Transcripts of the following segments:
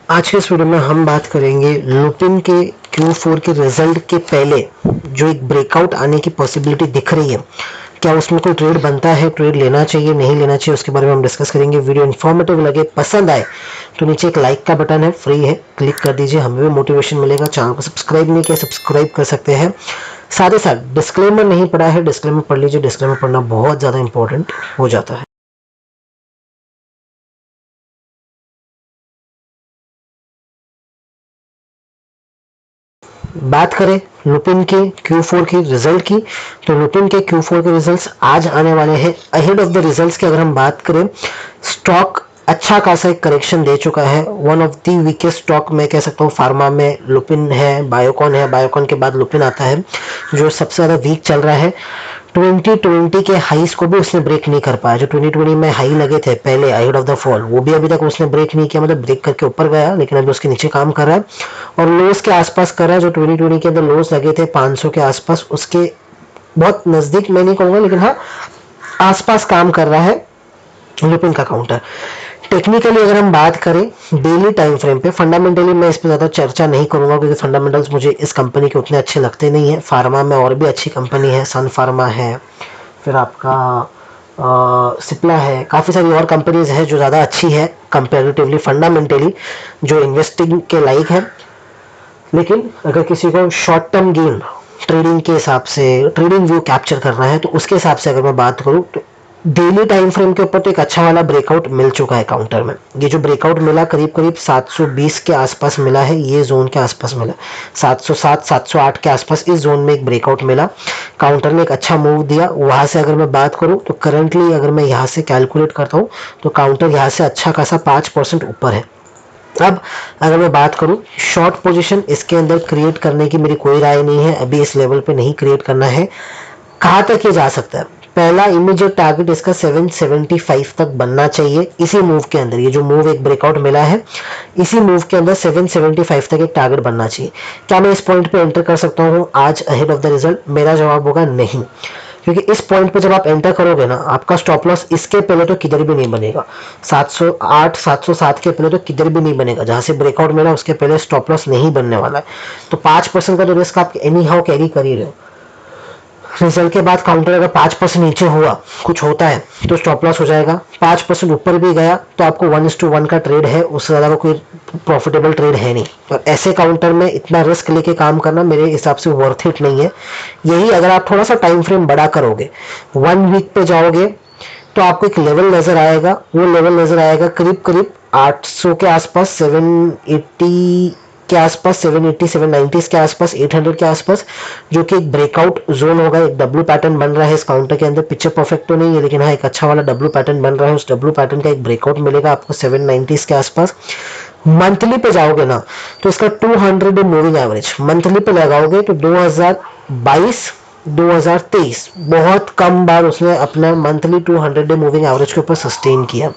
आज के इस वीडियो में हम बात करेंगे लुपिन के Q4 के रिजल्ट के पहले जो एक ब्रेकआउट आने की पॉसिबिलिटी दिख रही है, क्या उसमें कोई ट्रेड बनता है, ट्रेड लेना चाहिए नहीं लेना चाहिए, उसके बारे में हम डिस्कस करेंगे। वीडियो इन्फॉर्मेटिव लगे, पसंद आए तो नीचे एक लाइक का बटन है, फ्री है, क्लिक कर दीजिए, हमें भी मोटिवेशन मिलेगा। चैनल को सब्सक्राइब नहीं किया, सब्सक्राइब कर सकते हैं। साथ ही साथ डिस्क्लेमर नहीं पढ़ा है, डिस्क्लेमर पढ़ लीजिए, डिस्क्लेमर पढ़ना बहुत ज़्यादा इंपॉर्टेंट हो जाता है। बात करें लुपिन के Q4 की रिजल्ट की, तो लुपिन के Q4 के रिजल्ट्स आज आने वाले हैं। अहेड ऑफ द रिजल्ट्स की अगर हम बात करें, स्टॉक अच्छा खासा एक करेक्शन दे चुका है। One of the weakest stock मैं कह सकता हूँ फार्मा में लुपिन है, बायोकॉन है, बायोकॉन के बाद लुपिन आता है जो सबसे ज़्यादा वीक चल रहा है। 2020 के हाईस को भी उसने ब्रेक नहीं कर पाया। जो 2020 में हाई लगे थे पहले अहेड ऑफ द फॉल, वो भी अभी तक उसने ब्रेक नहीं किया, मतलब ब्रेक करके ऊपर गया लेकिन अभी उसके नीचे काम कर रहा है और लोस के आसपास कर रहा है। जो 2020 के अंदर लोस लगे थे 500 के आसपास, उसके बहुत नजदीक मैं नहीं कहूंगा, लेकिन हाँ आसपास काम कर रहा है लुपिन का काउंटर। टेक्निकली अगर हम बात करें डेली टाइम फ्रेम पे, फंडामेंटली मैं इस पर ज़्यादा चर्चा नहीं करूंगा क्योंकि फंडामेंटल्स मुझे इस कंपनी के उतने अच्छे लगते नहीं है। फार्मा में और भी अच्छी कंपनी है, सन फार्मा है, फिर आपका सिप्ला है, काफ़ी सारी और कंपनीज है जो ज़्यादा अच्छी है कंपेरेटिवली फंडामेंटली, जो इन्वेस्टिंग के लायक है। लेकिन अगर किसी को शॉर्ट टर्म गेन ट्रेडिंग के हिसाब से, ट्रेडिंग व्यू कैप्चर करना है, तो उसके हिसाब से अगर मैं बात करूं तो डेली टाइम फ्रेम के ऊपर तो एक अच्छा वाला ब्रेकआउट मिल चुका है काउंटर में। ये जो ब्रेकआउट मिला करीब करीब 720 के आसपास मिला है, ये जोन के आसपास मिला, 707 708 के आसपास इस जोन में एक ब्रेकआउट मिला। काउंटर ने एक अच्छा मूव दिया। वहां से अगर मैं बात करूं तो करंटली अगर मैं यहाँ से कैलकुलेट करता हूँ तो काउंटर यहाँ से अच्छा खासा 5% ऊपर है। अब अगर मैं बात करूं शॉर्ट पोजीशन, इसके अंदर क्रिएट करने की मेरी कोई राय नहीं है, अभी इस लेवल पे नहीं क्रिएट करना है। कहां तक ये जा सकता है? पहला इमीडिएट टारगेट इसका 775 तक बनना चाहिए। इसी मूव के अंदर, ये जो मूव एक ब्रेकआउट मिला है, इसी मूव के अंदर 775 तक एक टारगेट बनना चाहिए। क्या मैं इस पॉइंट पे एंटर कर सकता हूँ आज अहेड ऑफ द रिजल्ट? मेरा जवाब होगा नहीं, क्योंकि इस पॉइंट पे जब आप एंटर करोगे ना, आपका स्टॉप लॉस इसके पहले तो किधर भी नहीं बनेगा। 708 707 के पहले तो किधर भी नहीं बनेगा। जहां से ब्रेकआउट मिला उसके पहले स्टॉप लॉस नहीं बनने वाला है। तो 5% का तो रिस्क आप एनी हाउ कैरी कर ही रहे हो। रिजल्ट के बाद काउंटर अगर 5% नीचे हुआ, कुछ होता है, तो स्टॉप लॉस हो जाएगा। 5% ऊपर भी गया तो आपको 1:1 का ट्रेड है, उससे ज़्यादा कोई प्रॉफिटेबल ट्रेड है नहीं। और ऐसे काउंटर में इतना रिस्क लेके काम करना मेरे हिसाब से वर्थ इट नहीं है। यही अगर आप थोड़ा सा टाइम फ्रेम बड़ा करोगे, 1 वीक पे जाओगे, तो आपको एक लेवल नजर आएगा। वो लेवल नजर आएगा करीब करीब 800 के आसपास, 780 के आसपास, 780 790 के आसपास, 800 के आसपास, जो कि एक ब्रेकआउट जोन होगा। एक डब्ल्यू पैटर्न बन रहा है इस काउंटर के अंदर। पिक्चर परफेक्ट तो नहीं है, लेकिन हाँ एक अच्छा वाला डब्ल्यू पैटर्न बन रहा है। उस डब्ल्यू पैटर्न का एक ब्रेकआउट मिलेगा आपको 790 के आसपास। मंथली पे जाओगे ना, तो इसका 200 मूविंग एवरेज मंथली पे लगाओगे तो 2022 2023 बहुत कम बार उसने अपना मंथली 200 मूविंग एवरेज के ऊपर सस्टेन किया।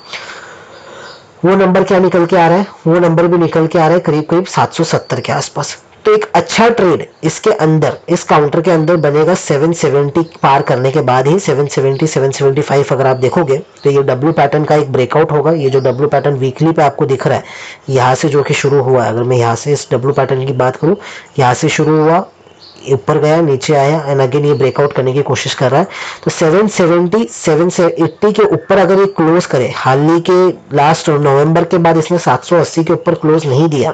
वो नंबर क्या निकल के आ रहा है? वो नंबर भी निकल के आ रहा है करीब करीब 770 के आसपास। तो एक अच्छा ट्रेड इसके अंदर, इस काउंटर के अंदर बनेगा 770 पार करने के बाद ही। 770 775 अगर आप देखोगे तो ये डब्ल्यू पैटर्न का एक ब्रेकआउट होगा। ये जो डब्ल्यू पैटर्न वीकली पे आपको दिख रहा है, यहाँ से जो कि शुरू हुआ है, अगर मैं यहाँ से इस डब्ल्यू पैटर्न की बात करूँ, यहाँ से शुरू हुआ, ऊपर गया, नीचे आया, एंड अगेन ये ब्रेकआउट करने की कोशिश कर रहा है। तो 770 780 के ऊपर अगर ये क्लोज करे, हाल ही के लास्ट नवंबर के बाद इसने 780 के ऊपर क्लोज नहीं दिया,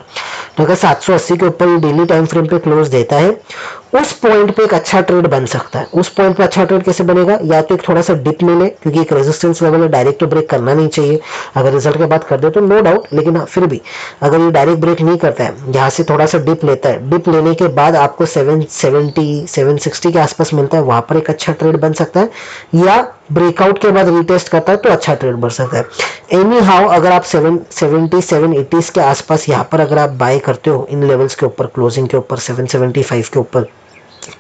तो अगर 780 के ऊपर डेली टाइम फ्रेम पे क्लोज देता है, उस पॉइंट पे एक अच्छा ट्रेड बन सकता है। उस पॉइंट पे अच्छा ट्रेड कैसे बनेगा? या तो एक थोड़ा सा डिप मिले, क्योंकि एक रेजिस्टेंस लेवल है, डायरेक्ट तो ब्रेक करना नहीं चाहिए। अगर रिजल्ट के बाद कर दे तो नो डाउट, लेकिन फिर भी अगर ये डायरेक्ट ब्रेक नहीं करता है, यहाँ से थोड़ा सा डिप लेता है, डिप लेने के बाद आपको 770 760 के आसपास मिलता है, वहां पर एक अच्छा ट्रेड बन सकता है। या ब्रेकआउट के बाद रीटेस्ट करता है तो अच्छा ट्रेड बन सकता है। एनी हाउ अगर आप 770 780 के आसपास यहाँ पर अगर आप बाय करते हो इन लेवल्स के ऊपर, क्लोजिंग के ऊपर 775 के ऊपर,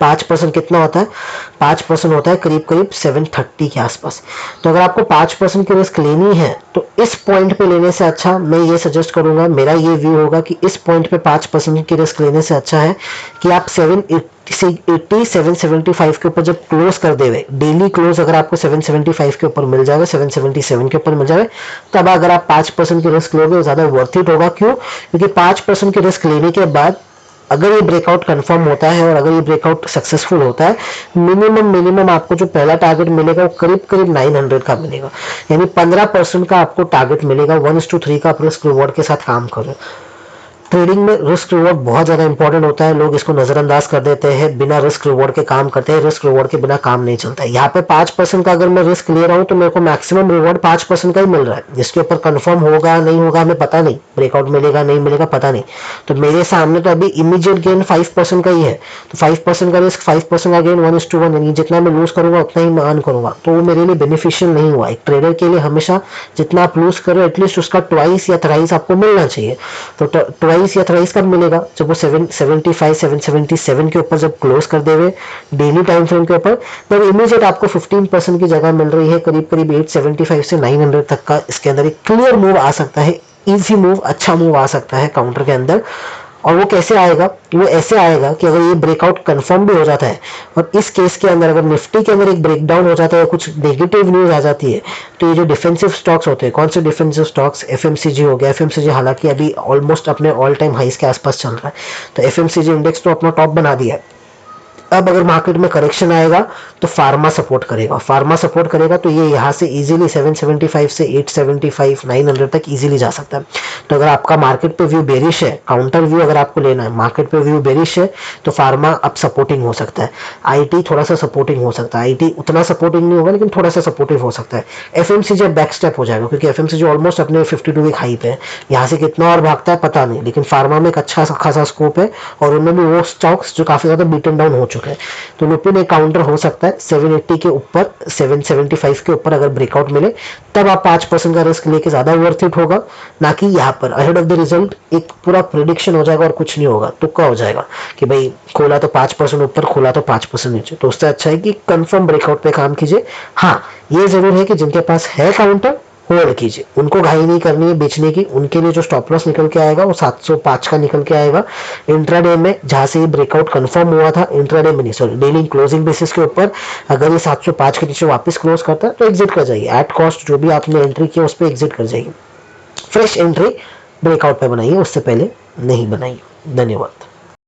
5% कितना होता है? 5% होता है करीब करीब 730 के आसपास। तो अगर आपको 5% की रिस्क लेनी है तो इस पॉइंट पे लेने से अच्छा मैं ये सजेस्ट करूंगा, मेरा ये व्यू होगा कि इस पॉइंट पे 5% की रिस्क लेने से अच्छा है कि आप 80 775 के ऊपर जब क्लोज कर देवे, डेली क्लोज अगर आपको 775 के ऊपर मिल जाएगा, 777 के ऊपर मिल जाए, तब अगर आप 5% की रिस्क लोगे वो ज्यादा वर्थ इट होगा। क्यों? क्योंकि 5% की रिस्क लेने के बाद अगर ये ब्रेकआउट कंफर्म होता है और अगर ये ब्रेकआउट सक्सेसफुल होता है, मिनिमम आपको जो पहला टारगेट मिलेगा वो करीब करीब 900 का मिलेगा, यानी 15% का आपको टारगेट मिलेगा। 1:3 का आप रिस्क रिवॉर्ड के साथ काम करो। ट्रेडिंग में रिस्क रिवॉर्ड बहुत ज्यादा इंपॉर्टेंट होता है, लोग इसको नजरअंदाज कर देते हैं, बिना रिस्क रिवॉर्ड के काम करते हैं, रिस्क रिवॉर्ड के बिना काम नहीं चलता है। यहाँ पे 5% का अगर मैं रिस्क ले रहा हूँ तो मेरे को मैक्सिमम रिवॉर्ड 5% का ही मिल रहा है, जिसके ऊपर कंफर्म होगा नहीं होगा हमें पता नहीं, ब्रेकआउट मिलेगा नहीं मिलेगा पता नहीं। तो मेरे सामने तो अभी इमीडिएट गेन 5% का ही है, तो 5% का रिस्क 5% का गेन 1:1, यानी जितना मैं लूज करूंगा उतना ही मैं अर्न करूंगा, तो वो मेरे लिए बेनिफिशियल नहीं हुआ। एक ट्रेडर के लिए हमेशा जितना आप लूज करो एटलीस्ट उसका ट्वाइस या थ्राइस आपको मिलना चाहिए। तो ट्वाइस या थ्राइस कब मिलेगा? जब वो 775 777 के ऊपर जब क्लोज कर देवे डेली टाइम फ्रेम के ऊपर, तब इमीडिएट आपको 15% की जगह मिल रही है, करीब करीब 875 से 900 तक का इसके अंदर एक क्लियर मूव आ सकता है, इजी मूव, अच्छा मूव आ सकता है काउंटर के अंदर। और वो कैसे आएगा? वो ऐसे आएगा कि अगर ये ब्रेकआउट कंफर्म भी हो जाता है और इस केस के अंदर अगर निफ्टी के अंदर एक ब्रेकडाउन हो जाता है, कुछ नेगेटिव न्यूज आ जाती है, तो ये जो डिफेंसिव स्टॉक्स होते हैं, कौन से डिफेंसिव स्टॉक्स? एफएमसीजी हो गया। एफएमसीजी हालांकि अभी ऑलमोस्ट अपने ऑल टाइम हाइस के आसपास चल रहा है, तो एफएमसीजी इंडेक्स तो अपना टॉप बना दिया है। अब अगर मार्केट में करेक्शन आएगा तो फार्मा सपोर्ट करेगा, फार्मा सपोर्ट करेगा तो ये यहाँ से इजीली 775 से 875 900 तक इजीली जा सकता है। तो अगर आपका मार्केट पे व्यू बेरिश है, काउंटर व्यू अगर आपको लेना है, मार्केट पे व्यू बेरिश है, तो फार्मा अब सपोर्टिंग हो सकता है। आईटी थोड़ा सा सपोर्टिंग हो सकता है, आईटी उतना सपोर्टिंग नहीं होगा लेकिन थोड़ा सा सपोर्टिव हो सकता है। एफएमसीजी बैक स्टेप हो जाएगा क्योंकि एफएमसीजी ऑलमोस्ट अपने 52 वीक हाई पे है, यहाँ से कितना और भागता है पता नहीं, लेकिन फार्मा में एक अच्छा खासा स्कोप है और उनमें भी वो स्टॉक्स जो काफी ज्यादा बीटन डाउन हो चुके हैं। तो लुपिन एक काउंटर हो सकता है 780 के ऊपर, 775 के ऊपर अगर ब्रेकआउट मिले तब आप 5% का रिस्क लेके ज्यादा वर्थ इट होगा, ना कि यहाँ पर अहेड ऑफ द रिजल्ट एक पूरा प्रेडिक्शन हो जाएगा और कुछ नहीं होगा, तुक्का हो जाएगा कि भाई खोला तो 5% ऊपर, खोला तो 5% नीचे। तो उससे अच्छा है कि कंफर्म ब्रेकआउट पे काम कीजिए। हाँ, ये जरूर है कि जिनके पास है काउंटर होल्ड कीजिए, उनको घाई नहीं करनी है बेचने की। उनके लिए जो स्टॉप लॉस निकल के आएगा वो 705 का निकल के आएगा इंट्राडे में, जहां से ये ब्रेकआउट कंफर्म हुआ था। इंट्राडे में नहीं, सॉरी, डेली क्लोजिंग बेसिस के ऊपर अगर ये 705 के नीचे वापस क्लोज करता है तो एग्जिट कर जाइए। एट कॉस्ट जो भी आपने एंट्री किया उस पर एग्जिट कर जाइए। फ्रेश एंट्री ब्रेकआउट पे बनाइए, उससे पहले नहीं बनाइए। धन्यवाद।